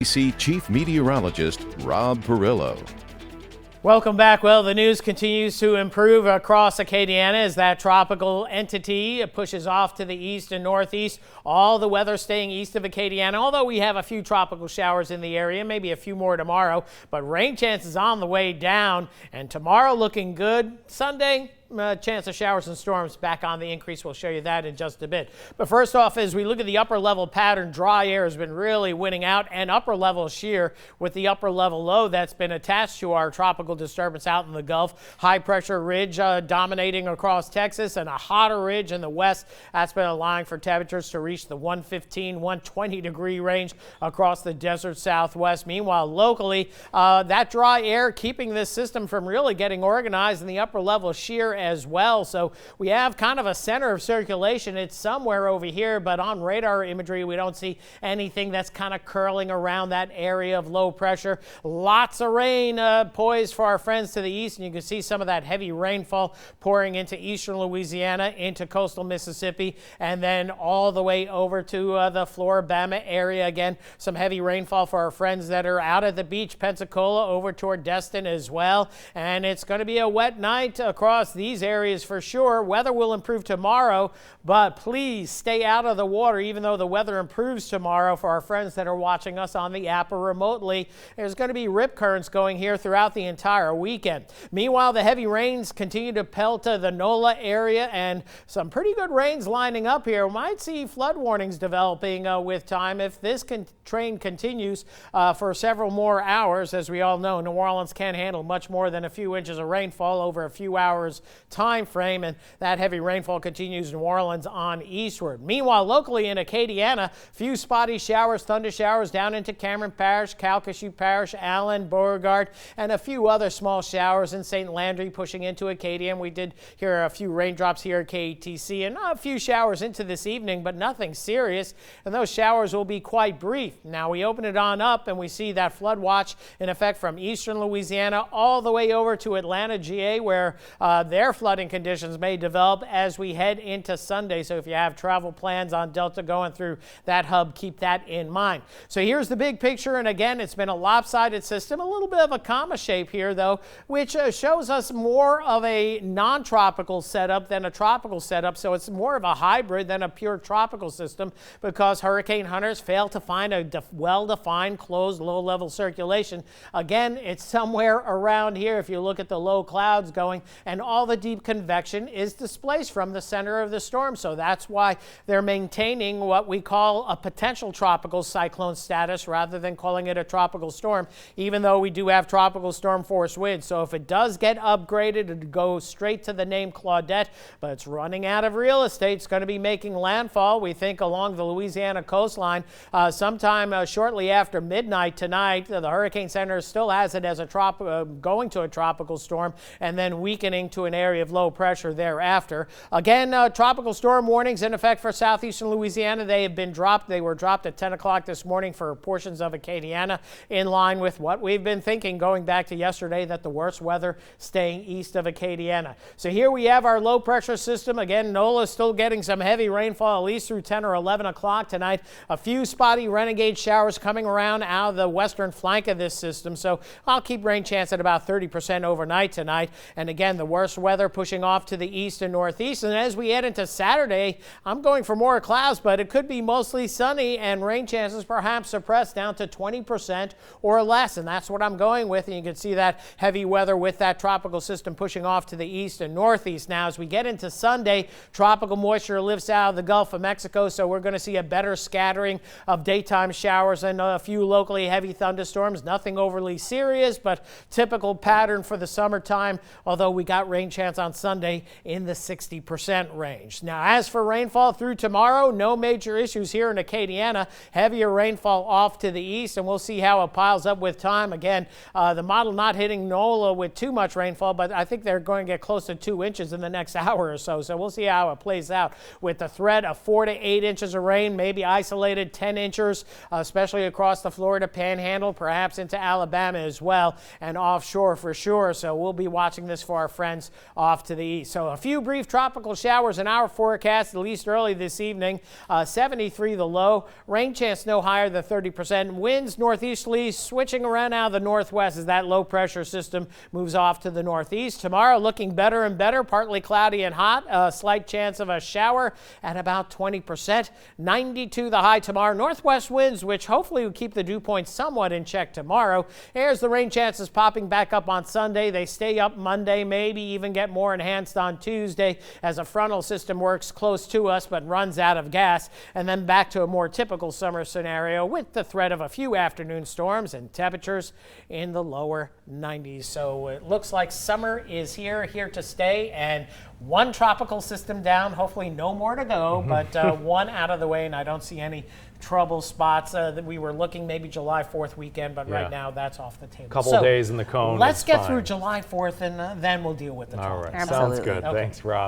Chief Meteorologist Rob Perillo. Welcome back. Well, the news continues to improve across Acadiana as that tropical entity pushes off to the east and northeast. All the weather staying east of Acadiana, although we have a few tropical showers in the area, maybe a few more tomorrow, but rain chances on the way down, and tomorrow looking good. Sunday, chance of showers and storms back on the increase. We'll show you that in just a bit. But first off, as we look at the upper level pattern, dry air has been really winning out, and upper level shear with the upper level low that's been attached to our tropical disturbance out in the Gulf. High pressure ridge dominating across Texas, and a hotter ridge in the west. That's been allowing for temperatures to reach the 115, 120 degree range across the desert southwest. Meanwhile, locally, that dry air keeping this system from really getting organized in the upper level shear as well. So we have kind of a center of circulation. It's somewhere over here, but on radar imagery, we don't see anything that's kind of curling around that area of low pressure. Lots of rain poised for our friends to the east, and you can see some of that heavy rainfall pouring into eastern Louisiana, into coastal Mississippi, and then all the way over to the Floribama area. Again, some heavy rainfall for our friends that are out at the beach, Pensacola, over toward Destin as well. And it's going to be a wet night across these areas for sure. Weather will improve tomorrow, but please stay out of the water even though the weather improves tomorrow. For our friends that are watching us on the app or remotely, there's going to be rip currents going here throughout the entire weekend. Meanwhile, the heavy rains continue to pelt to the NOLA area, and some pretty good rains lining up here. We might see flood warnings developing with time if this train continues for several more hours. As we all know, New Orleans can't handle much more than a few inches of rainfall over a few hours time frame, and that heavy rainfall continues New Orleans on eastward. Meanwhile, locally in Acadiana, few spotty showers, thunder showers down into Cameron Parish, Calcasieu Parish, Allen, Beauregard, and a few other small showers in St. Landry pushing into Acadia. We did hear a few raindrops here at KETC, and a few showers into this evening, but nothing serious, and those showers will be quite brief. Now we open it on up and we see that flood watch in effect from eastern Louisiana all the way over to Atlanta, GA, where their flooding conditions may develop as we head into Sunday. So if you have travel plans on Delta going through that hub, keep that in mind. So here's the big picture, and again, it's been a lopsided system, a little bit of a comma shape here though, which shows us more of a non-tropical setup than a tropical setup. So it's more of a hybrid than a pure tropical system, because hurricane hunters fail to find a well-defined closed low-level circulation. Again, it's somewhere around here if you look at the low clouds going, and all the deep convection is displaced from the center of the storm. So that's why they're maintaining what we call a potential tropical cyclone status rather than calling it a tropical storm, even though we do have tropical storm force winds. So if it does get upgraded, it goes straight to the name Claudette, but it's running out of real estate. It's going to be making landfall, we think, along the Louisiana coastline sometime shortly after midnight tonight. The Hurricane Center still has it as a going to a tropical storm and then weakening to an area of low pressure thereafter. Again, tropical storm warnings in effect for southeastern Louisiana. They have been dropped. They were dropped at 10 o'clock this morning for portions of Acadiana, in line with what we've been thinking going back to yesterday, that the worst weather staying east of Acadiana. So here we have our low pressure system. Again, NOLA is still getting some heavy rainfall at least through 10 or 11 o'clock tonight. A few spotty renegade showers coming around out of the western flank of this system. So I'll keep rain chance at about 30% overnight tonight. And again, the worst weather pushing off to the east and northeast. And as we head into Saturday, I'm going for more clouds, but it could be mostly sunny and rain chances perhaps suppressed down to 20% or less. And that's what I'm going with. And you can see that heavy weather with that tropical system pushing off to the east and northeast. Now, as we get into Sunday, tropical moisture lifts out of the Gulf of Mexico. So we're going to see a better scattering of daytime showers and a few locally heavy thunderstorms. Nothing overly serious, but typical pattern for the summertime, although we got rain chance on Sunday in the 60% range. Now, as for rainfall through tomorrow, no major issues here in Acadiana. Heavier rainfall off to the east, and we'll see how it piles up with time. Again, the model not hitting NOLA with too much rainfall, but I think they're going to get close to 2 inches in the next hour or so. So we'll see how it plays out with the threat of 4 to 8 inches of rain, maybe isolated 10 inches, especially across the Florida Panhandle, perhaps into Alabama as well, and offshore for sure. So we'll be watching this for our friends off to the east. So a few brief tropical showers in our forecast, at least early this evening. 73 the low. Rain chance no higher than 30%. Winds northeasterly switching around out of the northwest as that low pressure system moves off to the northeast. Tomorrow looking better and better, partly cloudy and hot. A slight chance of a shower at about 20%. 92 the high tomorrow. Northwest winds, which hopefully will keep the dew point somewhat in check tomorrow. Here's the rain chances popping back up on Sunday. They stay up Monday, maybe even get more enhanced on Tuesday as a frontal system works close to us but runs out of gas. And then back to a more typical summer scenario with the threat of a few afternoon storms and temperatures in the lower 90s. So it looks like summer is here to stay, and one tropical system down, hopefully no more to go, but one out of the way, and I don't see any trouble spots. That we were looking maybe July 4th weekend, but right now that's off the table. Couple days in the cone. Let's get through July 4th, and then we'll deal with the trouble. All right, sounds good. Okay. Thanks, Rob.